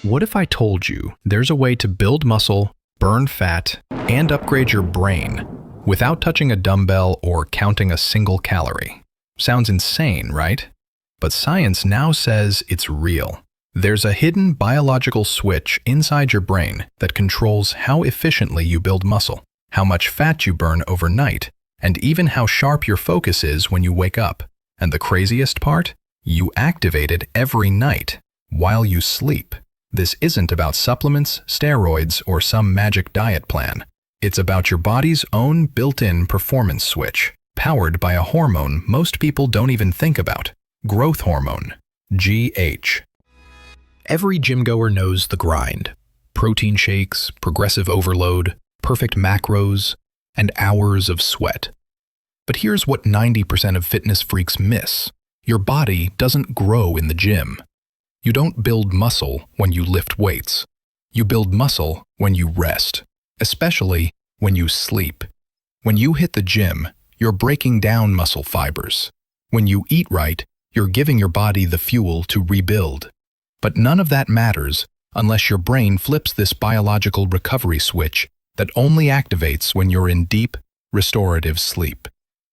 What if I told you there's a way to build muscle, burn fat, and upgrade your brain without touching a dumbbell or counting a single calorie? Sounds insane, right? But science now says it's real. There's a hidden biological switch inside your brain that controls how efficiently you build muscle, how much fat you burn overnight, and even how sharp your focus is when you wake up. And the craziest part? You activate it every night while you sleep. This isn't about supplements, steroids, or some magic diet plan. It's about your body's own built-in performance switch, powered by a hormone most people don't even think about: growth hormone, GH. Every gym-goer knows the grind. Protein shakes, progressive overload, perfect macros, and hours of sweat. But here's what 90% of fitness freaks miss. Your body doesn't grow in the gym. You don't build muscle when you lift weights. You build muscle when you rest, especially when you sleep. When you hit the gym, you're breaking down muscle fibers. When you eat right, you're giving your body the fuel to rebuild. But none of that matters unless your brain flips this biological recovery switch that only activates when you're in deep, restorative sleep.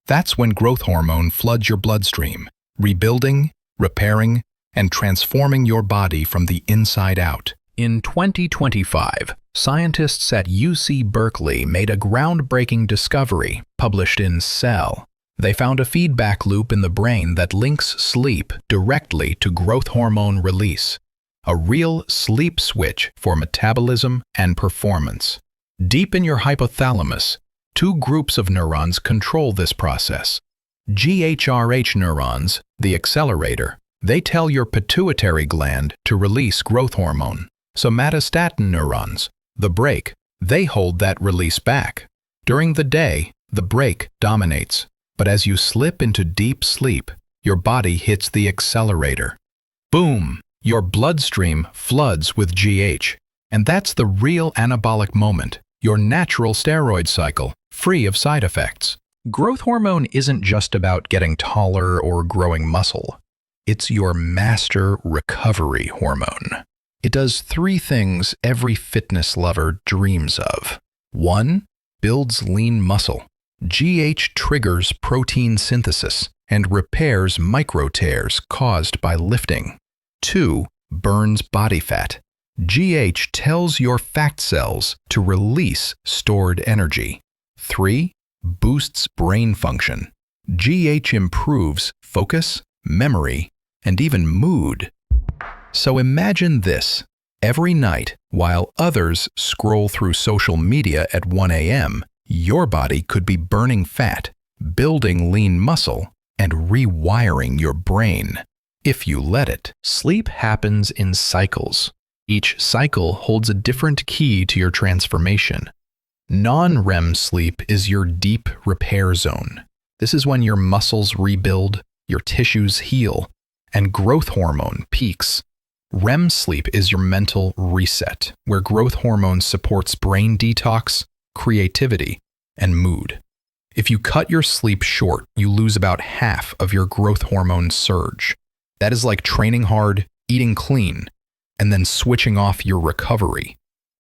That's when growth hormone floods your bloodstream, rebuilding, repairing, and transforming your body from the inside out. In 2025, scientists at UC Berkeley made a groundbreaking discovery published in Cell. They found a feedback loop in the brain that links sleep directly to growth hormone release, a real sleep switch for metabolism and performance. Deep in your hypothalamus, two groups of neurons control this process. GHRH neurons, the accelerator, they tell your pituitary gland to release growth hormone. Somatostatin neurons, the brake, they hold that release back. During the day, the brake dominates. But as you slip into deep sleep, your body hits the accelerator. Boom! Your bloodstream floods with GH. And that's the real anabolic moment, your natural steroid cycle, free of side effects. Growth hormone isn't just about getting taller or growing muscle. It's your master recovery hormone. It does three things every fitness lover dreams of. 1. Builds lean muscle. GH triggers protein synthesis and repairs micro tears caused by lifting. 2. Burns body fat. GH tells your fat cells to release stored energy. 3. Boosts brain function. GH improves focus, memory, and even mood. So imagine this. Every night, while others scroll through social media at 1 a.m., your body could be burning fat, building lean muscle, and rewiring your brain, if you let it. Sleep happens in cycles. Each cycle holds a different key to your transformation. Non-REM sleep is your deep repair zone. This is when your muscles rebuild, your tissues heal, and growth hormone peaks. REM sleep is your mental reset, where growth hormone supports brain detox, creativity, and mood. If you cut your sleep short, you lose about half of your growth hormone surge. That is like training hard, eating clean, and then switching off your recovery.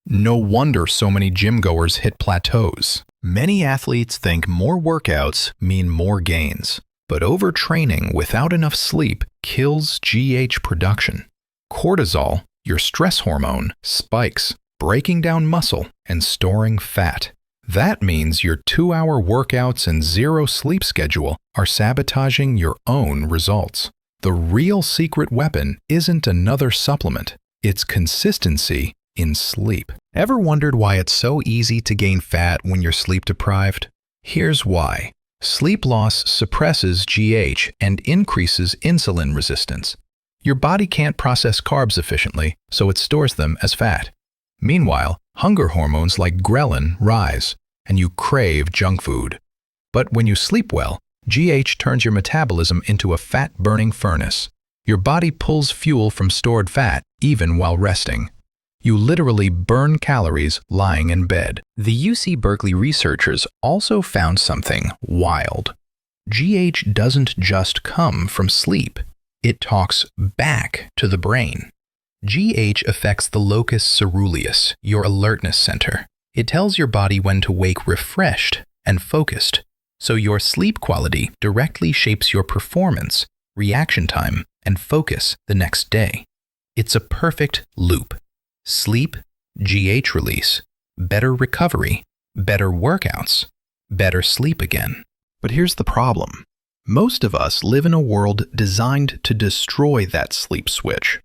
No wonder so many gym goers hit plateaus. Many athletes think more workouts mean more gains, but overtraining without enough sleep kills GH production. Cortisol, your stress hormone, spikes, breaking down muscle and storing fat. That means your 2-hour workouts and 0 sleep schedule are sabotaging your own results. The real secret weapon isn't another supplement, it's consistency in sleep. Ever wondered why it's so easy to gain fat when you're sleep deprived? Here's why. Sleep loss suppresses GH and increases insulin resistance. Your body can't process carbs efficiently, so it stores them as fat. Meanwhile, hunger hormones like ghrelin rise, and you crave junk food. But when you sleep well, GH turns your metabolism into a fat-burning furnace. Your body pulls fuel from stored fat even while resting. You literally burn calories lying in bed. The UC Berkeley researchers also found something wild. GH doesn't just come from sleep. It talks back to the brain. GH affects the locus ceruleus, your alertness center. It tells your body when to wake refreshed and focused, so your sleep quality directly shapes your performance, reaction time, and focus the next day. It's a perfect loop. Sleep, GH release, better recovery, better workouts, better sleep again. But here's the problem. Most of us live in a world designed to destroy that sleep switch.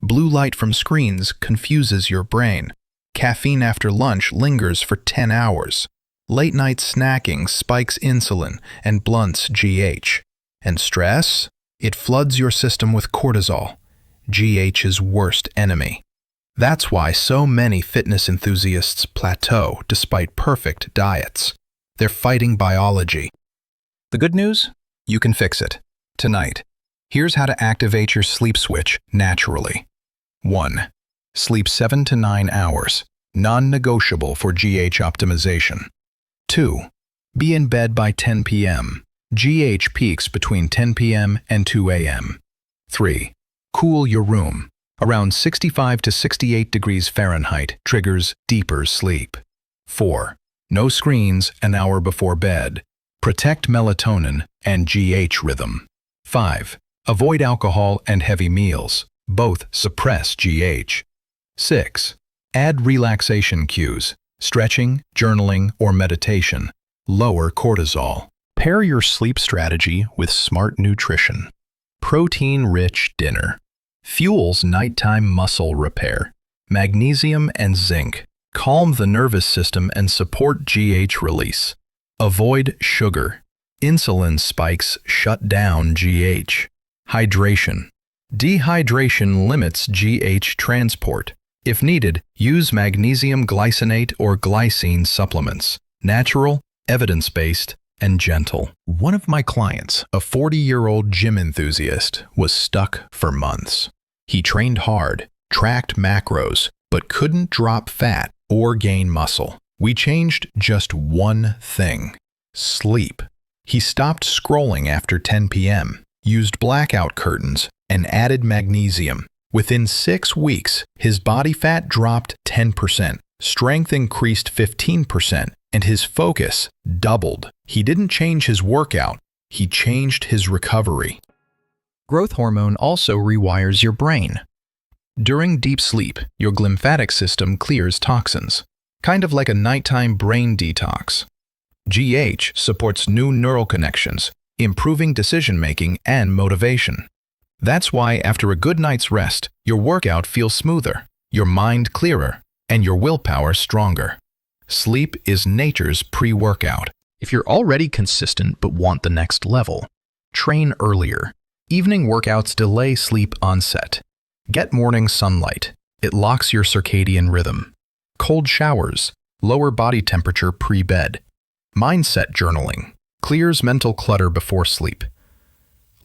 Blue light from screens confuses your brain. Caffeine after lunch lingers for 10 hours. Late night snacking spikes insulin and blunts GH. And stress? It floods your system with cortisol, GH's worst enemy. That's why so many fitness enthusiasts plateau despite perfect diets. They're fighting biology. The good news? You can fix it. Tonight, here's how to activate your sleep switch naturally. 1. Sleep 7 to 9 hours, non-negotiable for GH optimization. 2. Be in bed by 10 p.m. GH peaks between 10 p.m. and 2 a.m. 3. Cool your room. Around 65 to 68 degrees Fahrenheit triggers deeper sleep. 4. No screens an hour before bed. Protect melatonin and GH rhythm. 5. Avoid alcohol and heavy meals. Both suppress GH. 6. Add relaxation cues, stretching, journaling, or meditation. Lower cortisol. Pair your sleep strategy with smart nutrition. Protein-rich dinner. Fuels nighttime muscle repair. Magnesium and zinc. Calm the nervous system and support GH release. Avoid sugar. Insulin spikes shut down GH. Hydration. Dehydration limits GH transport. If needed, use magnesium glycinate or glycine supplements. Natural, evidence-based, and gentle. One of my clients, a 40-year-old gym enthusiast, was stuck for months. He trained hard, tracked macros, but couldn't drop fat or gain muscle. We changed just one thing: sleep. He stopped scrolling after 10 p.m., used blackout curtains, and added magnesium. Within 6 weeks, his body fat dropped 10%, strength increased 15%, and his focus doubled. He didn't change his workout, he changed his recovery. Growth hormone also rewires your brain. During deep sleep, your glymphatic system clears toxins, kind of like a nighttime brain detox. GH supports new neural connections, improving decision-making and motivation. That's why after a good night's rest, your workout feels smoother, your mind clearer, and your willpower stronger. Sleep is nature's pre-workout. If you're already consistent but want the next level, train earlier. Evening workouts delay sleep onset. Get morning sunlight. It locks your circadian rhythm. Cold showers lower body temperature pre-bed. Mindset journaling clears mental clutter before sleep.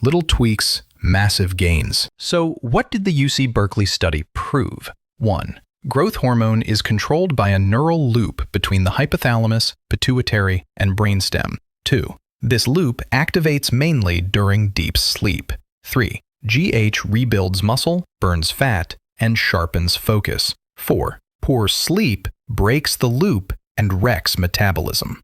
Little tweaks, massive gains. So what did the UC Berkeley study prove? 1. Growth hormone is controlled by a neural loop between the hypothalamus, pituitary, and brainstem. 2. This loop activates mainly during deep sleep. 3. GH rebuilds muscle, burns fat, and sharpens focus. 4. Poor sleep breaks the loop and wrecks metabolism.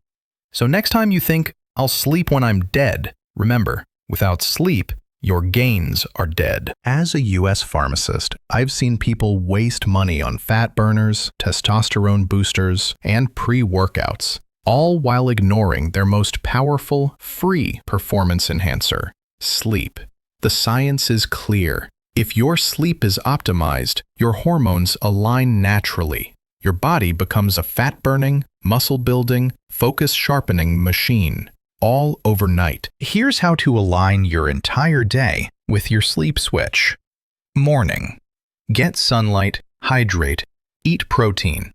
So next time you think, I'll sleep when I'm dead, remember, without sleep, your gains are dead. As a US pharmacist, I've seen people waste money on fat burners, testosterone boosters, and pre-workouts, all while ignoring their most powerful, free performance enhancer, sleep. The science is clear. If your sleep is optimized, your hormones align naturally. Your body becomes a fat-burning, muscle-building, focus-sharpening machine, all overnight. Here's how to align your entire day with your sleep switch. Morning. Get sunlight, hydrate, eat protein.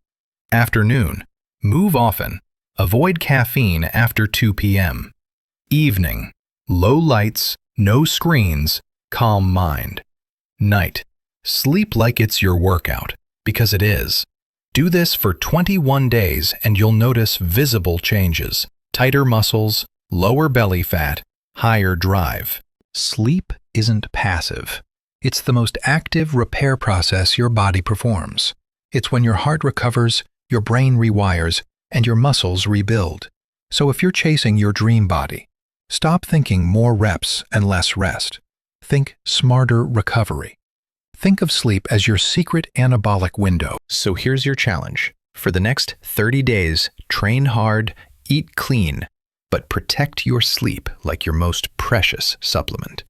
Afternoon. Move often. Avoid caffeine after 2 p.m. Evening. Low lights, no screens, calm mind. Night. Sleep like it's your workout, because it is. Do this for 21 days and you'll notice visible changes. Tighter muscles, lower belly fat, higher drive. Sleep isn't passive. It's the most active repair process your body performs. It's when your heart recovers, your brain rewires, and your muscles rebuild. So if you're chasing your dream body, stop thinking more reps and less rest. Think smarter recovery. Think of sleep as your secret anabolic window. So here's your challenge. For the next 30 days, train hard, eat clean, but protect your sleep like your most precious supplement.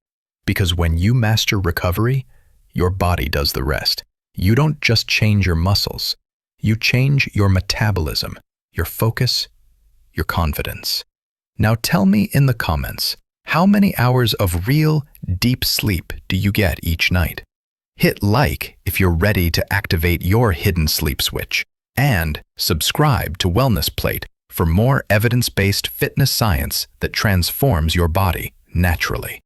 Because when you master recovery, your body does the rest. You don't just change your muscles, you change your metabolism, your focus, your confidence. Now tell me in the comments, how many hours of real, deep sleep do you get each night? Hit like if you're ready to activate your hidden sleep switch. And subscribe to Wellness Plate for more evidence-based fitness science that transforms your body naturally.